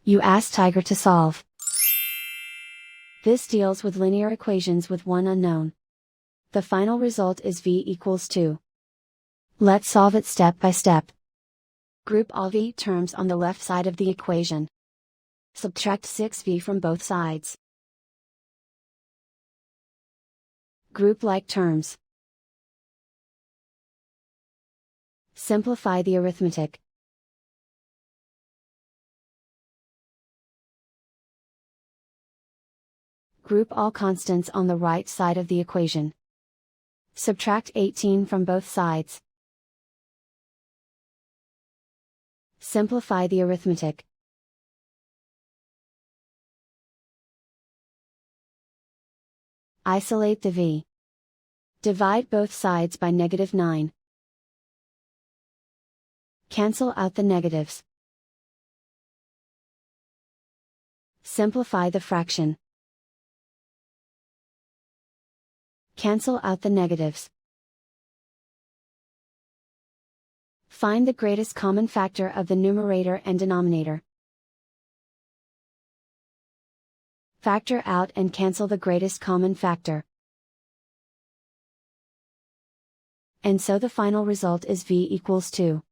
You ask Tiger to solve. This deals with linear equations with one unknown. The final result is v equals 2. Let's solve it step by step. Group all v terms on the left side of the equation. Subtract 6v from both sides. Group like terms. Simplify the arithmetic. Group all constants on the right side of the equation. Subtract 18 from both sides. Simplify the arithmetic. Isolate the v. Divide both sides by -9. Cancel out the negatives. Simplify the fraction. Cancel out the negatives. Find the greatest common factor of the numerator and denominator. Factor out and cancel the greatest common factor. And so the final result is v equals 2.